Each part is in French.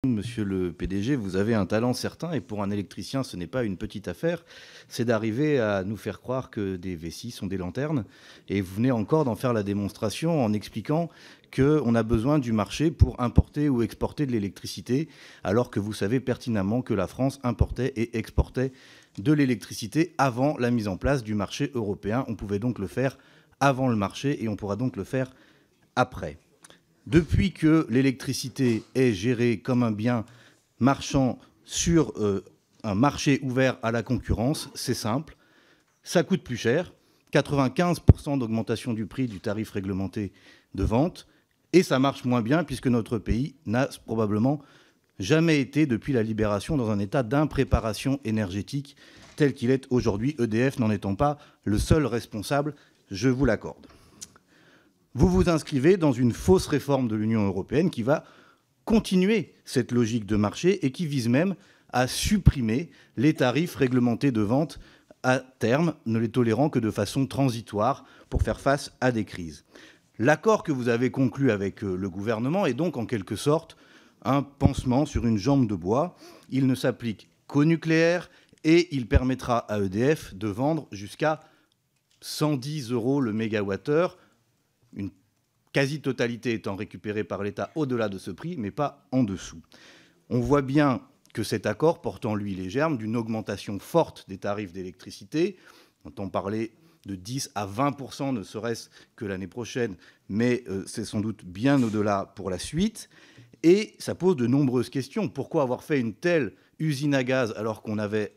Monsieur le PDG, vous avez un talent certain et pour un électricien, ce n'est pas une petite affaire. C'est d'arriver à nous faire croire que des vessies sont des lanternes. Et vous venez encore d'en faire la démonstration en expliquant qu'on a besoin du marché pour importer ou exporter de l'électricité, alors que vous savez pertinemment que la France importait et exportait de l'électricité avant la mise en place du marché européen. On pouvait donc le faire avant le marché et on pourra donc le faire après. Depuis que l'électricité est gérée comme un bien marchand sur un marché ouvert à la concurrence, c'est simple, ça coûte plus cher, 95% d'augmentation du prix du tarif réglementé de vente, et ça marche moins bien puisque notre pays n'a probablement jamais été, depuis la libération, dans un état d'impréparation énergétique tel qu'il est aujourd'hui, EDF n'en étant pas le seul responsable, je vous l'accorde. Vous vous inscrivez dans une fausse réforme de l'Union européenne qui va continuer cette logique de marché et qui vise même à supprimer les tarifs réglementés de vente à terme, ne les tolérant que de façon transitoire pour faire face à des crises. L'accord que vous avez conclu avec le gouvernement est donc en quelque sorte un pansement sur une jambe de bois. Il ne s'applique qu'au nucléaire et il permettra à EDF de vendre jusqu'à 110 € le mégawattheure, une quasi-totalité étant récupérée par l'État au-delà de ce prix, mais pas en dessous. On voit bien que cet accord porte en lui les germes d'une augmentation forte des tarifs d'électricité. On entend parler de 10 à 20%, ne serait-ce que l'année prochaine, mais c'est sans doute bien au-delà pour la suite. Et ça pose de nombreuses questions. Pourquoi avoir fait une telle usine à gaz alors qu'on avait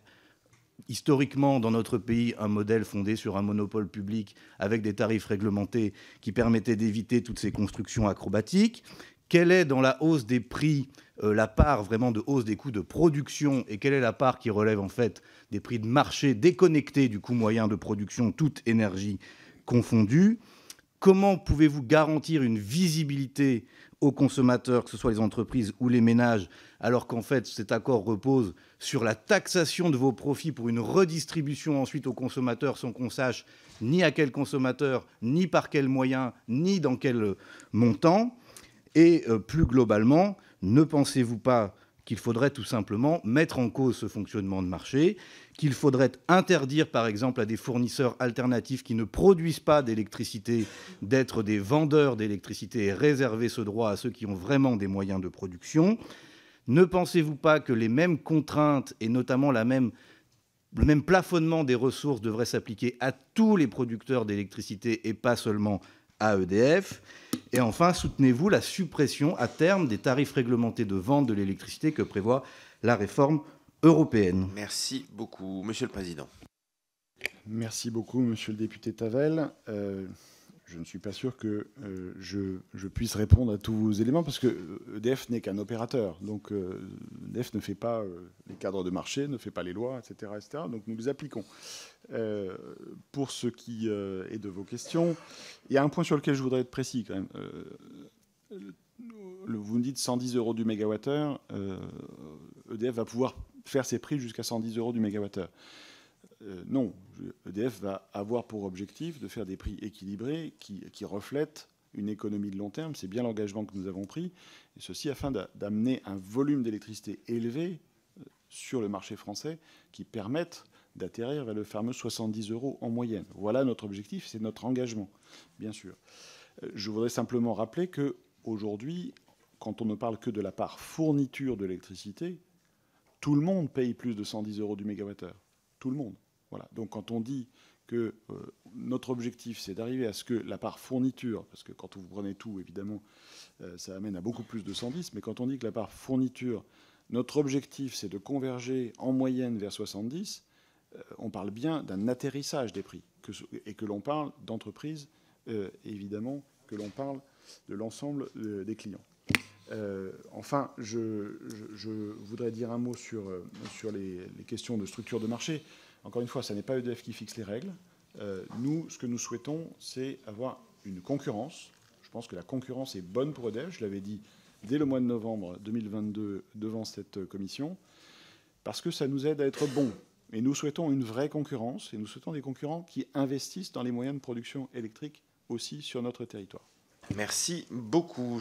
historiquement, dans notre pays, un modèle fondé sur un monopole public avec des tarifs réglementés qui permettaient d'éviter toutes ces constructions acrobatiques? Quelle est dans la hausse des prix la part vraiment de hausse des coûts de production et quelle est la part qui relève en fait des prix de marché déconnectés du coût moyen de production, toute énergie confondue? Comment pouvez-vous garantir une visibilité aux consommateurs, que ce soit les entreprises ou les ménages, alors qu'en fait cet accord repose sur la taxation de vos profits pour une redistribution ensuite aux consommateurs sans qu'on sache ni à quel consommateur, ni par quels moyens, ni dans quel montant? Et plus globalement, ne pensez-vous pas qu'il faudrait tout simplement mettre en cause ce fonctionnement de marché, qu'il faudrait interdire par exemple à des fournisseurs alternatifs qui ne produisent pas d'électricité d'être des vendeurs d'électricité et réserver ce droit à ceux qui ont vraiment des moyens de production? Ne pensez-vous pas que les mêmes contraintes et notamment le même plafonnement des ressources devrait s'appliquer à tous les producteurs d'électricité et pas seulement à EDF? Et enfin, soutenez-vous la suppression à terme des tarifs réglementés de vente de l'électricité que prévoit la réforme européenne? Merci beaucoup. Monsieur le Président. Merci beaucoup, monsieur le député Tavel. Je ne suis pas sûr que je puisse répondre à tous vos éléments parce que EDF n'est qu'un opérateur. Donc EDF ne fait pas les cadres de marché, ne fait pas les lois, etc. etc. Donc nous les appliquons. Pour ce qui est de vos questions, il y a un point sur lequel je voudrais être précis quand même. Vous me dites 110 € du mégawattheure. EDF va pouvoir faire ses prix jusqu'à 110 € du mégawattheure. Non, EDF va avoir pour objectif de faire des prix équilibrés qui reflètent une économie de long terme. C'est bien l'engagement que nous avons pris, et ceci afin d'amener un volume d'électricité élevé sur le marché français qui permette d'atterrir vers le fameux 70 € en moyenne. Voilà notre objectif, c'est notre engagement, bien sûr. Je voudrais simplement rappeler qu'aujourd'hui, quand on ne parle que de la part fourniture de l'électricité, tout le monde paye plus de 110 € du mégawattheure. Tout le monde. Voilà. Donc quand on dit que notre objectif, c'est d'arriver à ce que la part fourniture, parce que quand vous prenez tout, évidemment, ça amène à beaucoup plus de 110, mais quand on dit que la part fourniture, notre objectif, c'est de converger en moyenne vers 70, on parle bien d'un atterrissage des prix, et que l'on parle d'entreprises, évidemment, que l'on parle de l'ensemble des clients. Enfin, je voudrais dire un mot sur les questions de structure de marché. Encore une fois, ce n'est pas EDF qui fixe les règles. Nous, ce que nous souhaitons, c'est avoir une concurrence. Je pense que la concurrence est bonne pour EDF. Je l'avais dit dès le mois de novembre 2022 devant cette commission, parce que ça nous aide à être bons. Et nous souhaitons une vraie concurrence, et nous souhaitons des concurrents qui investissent dans les moyens de production électrique aussi sur notre territoire. Merci beaucoup.